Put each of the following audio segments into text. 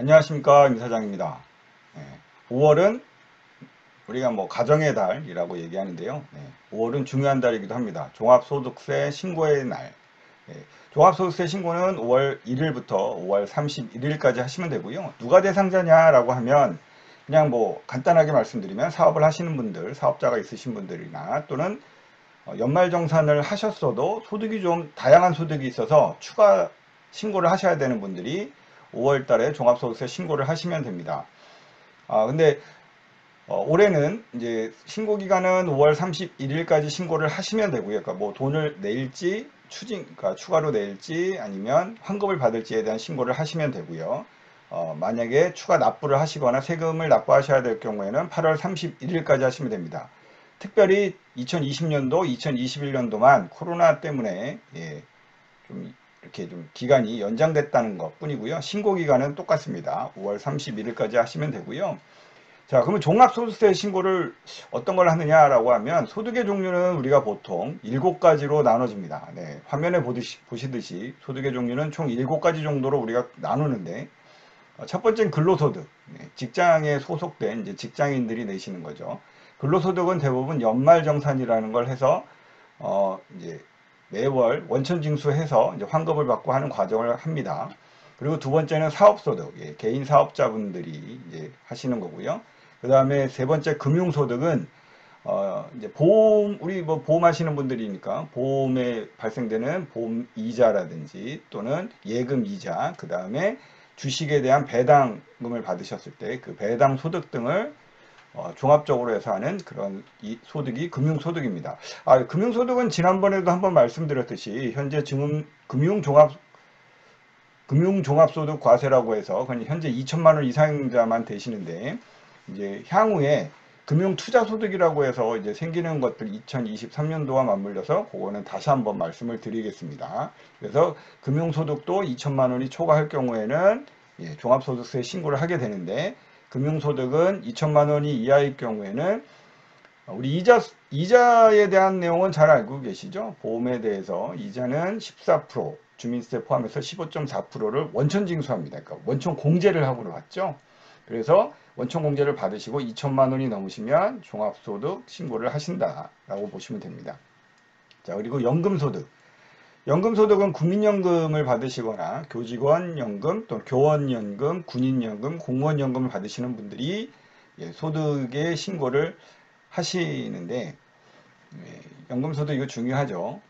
안녕하십니까, 임 사장입니다. 5월은 우리가 뭐 가정의 달이라고 얘기하는데요. 5월은 중요한 달이기도 합니다. 종합소득세 신고의 날. 종합소득세 신고는 5월 1일부터 5월 31일까지 하시면 되고요. 누가 대상자냐라고 하면 그냥 뭐 간단하게 말씀드리면 사업을 하시는 분들, 사업자가 있으신 분들이나 또는 연말정산을 하셨어도 소득이 좀 다양한 소득이 있어서 추가 신고를 하셔야 되는 분들이 5월 달에 종합소득세 신고를 하시면 됩니다. 근데 올해는 이제 신고 기간은 5월 31일까지 신고를 하시면 되고요. 그러니까 뭐 돈을 낼지 그러니까 추가로 낼지 아니면 환급을 받을지에 대한 신고를 하시면 되고요. 만약에 추가 납부를 하시거나 세금을 납부하셔야 될 경우에는 8월 31일까지 하시면 됩니다. 특별히 2020년도, 2021년도만 코로나 때문에 좀 이렇게 좀 기간이 연장됐다는 것 뿐이고요. 신고 기간은 똑같습니다. 5월 31일까지 하시면 되고요. 자, 그러면 종합소득세 신고를 어떤 걸 하느냐라고 하면 소득의 종류는 우리가 보통 7가지로 나눠집니다. 화면에 보시듯이 소득의 종류는 총 7가지 정도로 우리가 나누는데 첫 번째는 근로소득. 직장에 소속된 이제 직장인들이 내시는 거죠. 근로소득은 대부분 연말정산이라는 걸 해서 이제 매월 원천징수해서 이제 환급을 받고 하는 과정을 합니다. 그리고 두 번째는 사업소득, 개인 사업자분들이 이제 하시는 거고요. 그 다음에 세 번째 금융소득은 이제 우리 뭐 보험하시는 분들이니까 보험에 발생되는 보험 이자라든지 또는 예금 이자, 그 다음에 주식에 대한 배당금을 받으셨을 때 그 배당 소득 등을 종합적으로 해서 하는 그런 이 소득이 금융소득입니다. 금융소득은 지난번에도 한번 말씀드렸듯이 현재 금융종합소득 과세라고 해서 현재 2천만 원 이상자만 되시는데 이제 향후에 금융투자소득이라고 해서 이제 생기는 것들 2023년도와 맞물려서 그거는 다시 한번 말씀을 드리겠습니다. 그래서 금융소득도 2천만 원이 초과할 경우에는 종합소득세 신고를 하게 되는데 금융소득은 2천만 원이 이하일 경우에는 우리 이자에 대한 내용은 잘 알고 계시죠? 보험에 대해서 이자는 14%, 주민세 포함해서 15.4%를 원천 징수합니다. 그러니까 원천 공제를 하고 왔죠. 그래서 원천 공제를 받으시고 2천만 원이 넘으시면 종합소득 신고를 하신다라고 보시면 됩니다. 자, 그리고 연금소득. 연금소득은 국민연금을 받으시거나 교직원연금, 또 교원연금, 군인연금, 공무원연금을 받으시는 분들이 소득의 신고를 하시는데 연금소득 이거 중요하죠.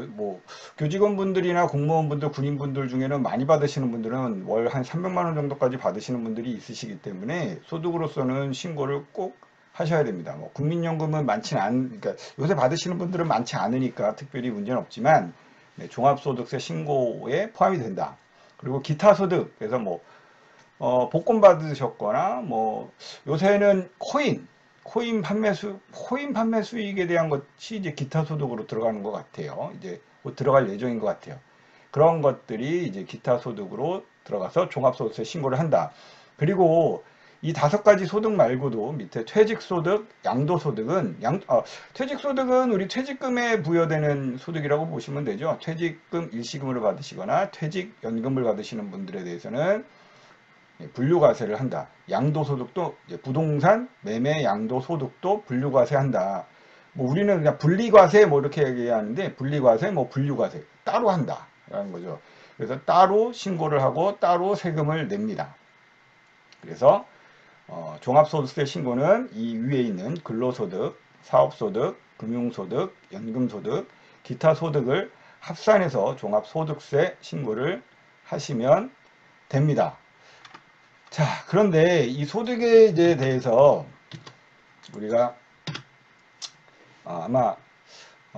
뭐 교직원분들이나 공무원분들, 군인분들 중에는 많이 받으시는 분들은 월 한 300만 원 정도까지 받으시는 분들이 있으시기 때문에 소득으로서는 신고를 꼭 하셔야 됩니다. 뭐 국민연금은 그러니까 요새 받으시는 분들은 많지 않으니까 특별히 문제는 없지만 종합소득세 신고에 포함이 된다. 그리고 기타 소득, 그래서 뭐 복권 받으셨거나 뭐 요새는 코인 판매 수익에 대한 것이 이제 기타 소득으로 들어가는 것 같아요. 이제 곧 들어갈 예정인 것 같아요. 그런 것들이 이제 기타 소득으로 들어가서 종합소득세 신고를 한다. 그리고 이 5가지 소득 말고도 밑에 퇴직소득, 양도소득은 퇴직소득은 우리 퇴직금에 부여되는 소득이라고 보시면 되죠. 퇴직금 일시금으로 받으시거나 퇴직연금을 받으시는 분들에 대해서는 분류과세를 한다. 양도소득도 부동산 매매 양도소득도 분류과세한다. 뭐 우리는 그냥 분리과세 뭐 이렇게 얘기하는데 분리과세 뭐 분류과세 따로 한다라는 거죠. 그래서 따로 신고를 하고 따로 세금을 냅니다. 그래서 종합소득세 신고는 이 위에 있는 근로소득, 사업소득, 금융소득, 연금소득, 기타 소득을 합산해서 종합소득세 신고를 하시면 됩니다. 자, 그런데 이 소득에 대해서 우리가 아마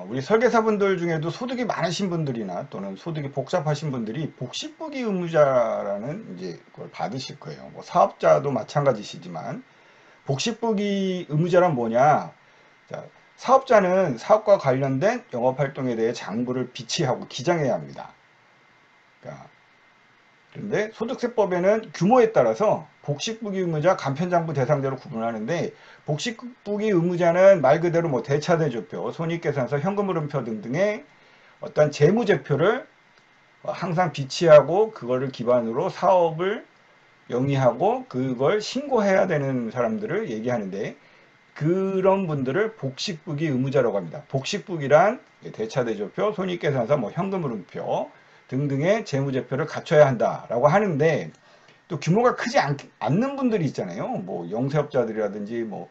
우리 설계사분들 중에도 소득이 많으신 분들이나 또는 소득이 복잡하신 분들이 복식부기 의무자라는 이제 그걸 받으실 거예요. 뭐 사업자도 마찬가지시지만 복식부기 의무자란 뭐냐? 자, 사업자는 사업과 관련된 영업활동에 대해 장부를 비치하고 기장해야 합니다. 그러니까 그런데 소득세법에는 규모에 따라서 복식부기 의무자, 간편장부 대상자로 구분하는데 복식부기 의무자는 말 그대로 뭐 대차대조표, 손익계산서, 현금흐름표 등등의 어떤 재무제표를 항상 비치하고 그거를 기반으로 사업을 영위하고 그걸 신고해야 되는 사람들을 얘기하는데, 그런 분들을 복식부기 의무자라고 합니다. 복식부기란 대차대조표, 손익계산서, 뭐 현금흐름표 등등의 재무제표를 갖춰야 한다라고 하는데, 또 규모가 크지 않는 분들이 있잖아요. 뭐 영세업자들이라든지 뭐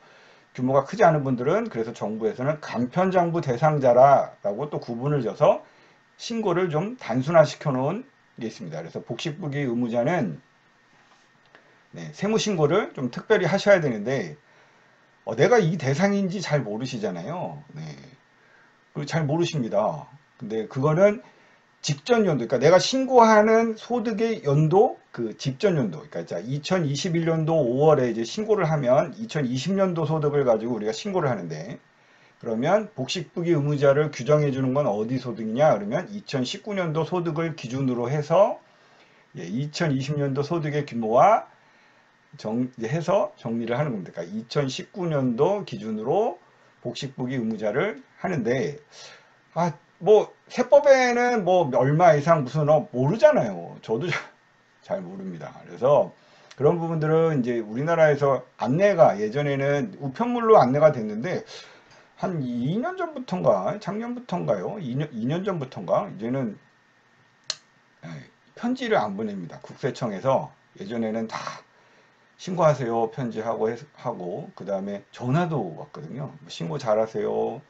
규모가 크지 않은 분들은 그래서 정부에서는 간편장부 대상자라고 또 구분을 져서 신고를 좀 단순화시켜 놓은 게 있습니다. 그래서 복식부기 의무자는 세무신고를 좀 특별히 하셔야 되는데, 내가 이 대상인지 잘 모르시잖아요. 잘 모르십니다. 근데 그거는 직전 연도, 그러니까 내가 신고하는 소득의 연도, 그 직전 연도, 그러니까 2021년도 5월에 이제 신고를 하면 2020년도 소득을 가지고 우리가 신고를 하는데, 그러면 복식부기 의무자를 규정해 주는 건 어디 소득이냐? 그러면 2019년도 소득을 기준으로 해서 2020년도 소득의 규모와 해서 정리를 하는 겁니다. 그러니까 2019년도 기준으로 복식부기 의무자를 하는데, 뭐 세법에는 뭐 얼마 이상 무슨 모르잖아요. 저도 잘 모릅니다. 그래서 그런 부분들은 이제 우리나라에서 안내가 예전에는 우편물로 안내가 됐는데, 한 2년 전부터인가 작년부터인가요? 2년 전부터인가 이제는 편지를 안 보냅니다. 국세청에서. 예전에는 다 신고하세요 편지하고 그 다음에 전화도 왔거든요. 신고 잘하세요.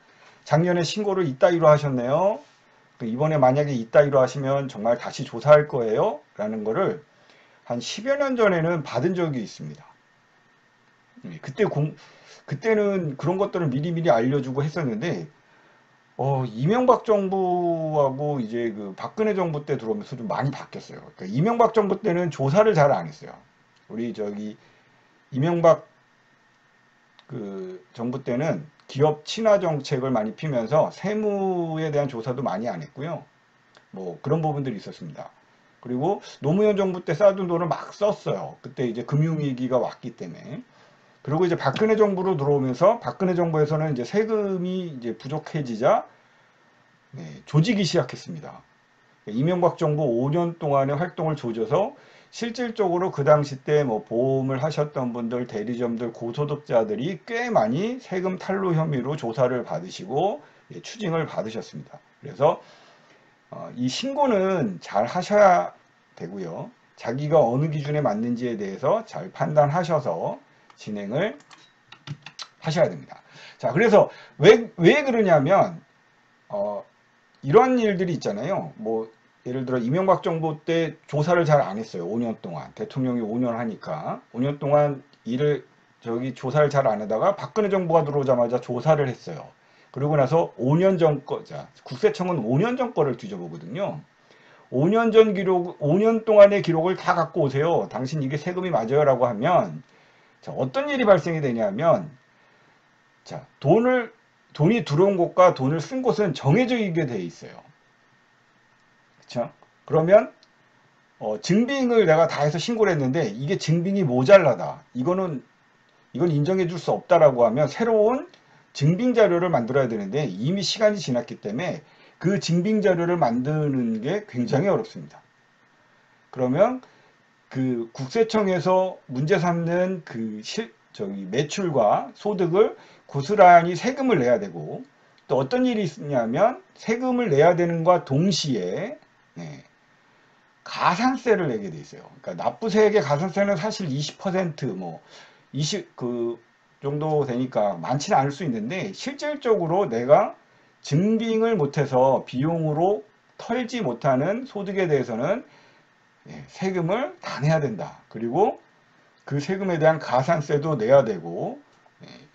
작년에 신고를 이따위로 하셨네요. 이번에 만약에 이따위로 하시면 정말 다시 조사할 거예요 라는 거를 한 10여 년 전에는 받은 적이 있습니다. 그때는 그런 것들을 미리미리 알려주고 했었는데, 이명박 정부하고 이제 그 박근혜 정부 때 들어오면서 좀 많이 바뀌었어요. 그러니까 이명박 정부 때는 조사를 잘 안 했어요. 우리 이명박 그 정부 때는 기업 친화 정책을 많이 피면서 세무에 대한 조사도 많이 안 했고요. 뭐 그런 부분들이 있었습니다. 그리고 노무현 정부 때 쌓아둔 돈을 막 썼어요. 그때 이제 금융위기가 왔기 때문에. 그리고 이제 박근혜 정부로 들어오면서 박근혜 정부에서는 이제 세금이 이제 부족해지자 조지기 시작했습니다. 이명박 정부 5년 동안의 활동을 조져서 실질적으로 그 당시 때 뭐 보험을 하셨던 분들, 대리점들, 고소득자들이 꽤 많이 세금 탈루 혐의로 조사를 받으시고 추징을 받으셨습니다. 그래서 이 신고는 잘 하셔야 되고요. 자기가 어느 기준에 맞는지에 대해서 잘 판단하셔서 진행을 하셔야 됩니다. 자, 그래서 왜 그러냐면 이런 일들이 있잖아요. 뭐 예를 들어 이명박 정부 때 조사를 잘 안 했어요. 5년 동안. 대통령이 5년 하니까 5년 동안 조사를 잘 안 하다가 박근혜 정부가 들어오자마자 조사를 했어요. 그러고 나서 5년 전 거, 국세청은 5년 전 거를 뒤져보거든요. 5년 전 기록, 5년 동안의 기록을 다 갖고 오세요. 당신 이게 세금이 맞아요 라고 하면, 어떤 일이 발생이 되냐면, 돈이 들어온 곳과 돈을 쓴 곳은 정해져 있게 돼 있어요. 그렇죠? 그러면 증빙을 내가 다 해서 신고를 했는데 이게 증빙이 모자라다. 이건 인정해 줄 수 없다라고 하면 새로운 증빙 자료를 만들어야 되는데 이미 시간이 지났기 때문에 그 증빙 자료를 만드는 게 굉장히 어렵습니다. 그러면 그 국세청에서 문제 삼는 그 매출과 소득을 고스란히 세금을 내야 되고, 또 어떤 일이 있냐면 세금을 내야 되는과 동시에 가산세를 내게 돼 있어요. 그러니까 납부세액의 가산세는 사실 20% 뭐 20 그 정도 되니까 많지는 않을 수 있는데, 실질적으로 내가 증빙을 못해서 비용으로 털지 못하는 소득에 대해서는 세금을 다 내야 된다. 그리고 그 세금에 대한 가산세도 내야 되고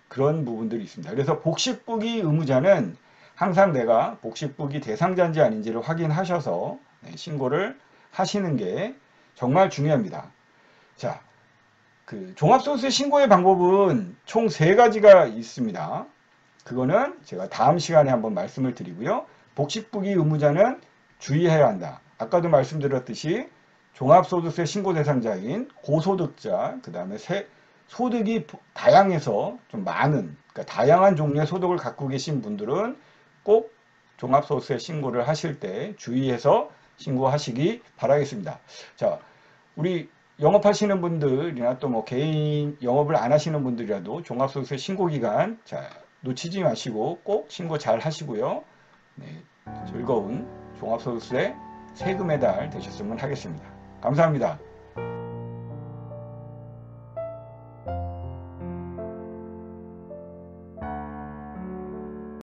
그런 부분들이 있습니다. 그래서 복식부기 의무자는 항상 내가 복식부기 대상자인지 아닌지를 확인하셔서 신고를 하시는 게 정말 중요합니다. 자, 그 종합소득세 신고의 방법은 총 3가지가 있습니다. 그거는 제가 다음 시간에 한번 말씀을 드리고요. 복식부기 의무자는 주의해야 한다. 아까도 말씀드렸듯이 종합소득세 신고 대상자인 고소득자, 그 다음에 소득이 다양해서 좀 많은, 그러니까 다양한 종류의 소득을 갖고 계신 분들은 꼭 종합소득세 신고를 하실 때 주의해서 신고하시기 바라겠습니다. 자, 우리 영업하시는 분들이나 또 뭐 개인 영업을 안 하시는 분들이라도 종합소득세 신고기간 자 놓치지 마시고 꼭 신고 잘 하시고요. 네, 즐거운 종합소득세 세금의 달 되셨으면 하겠습니다. 감사합니다.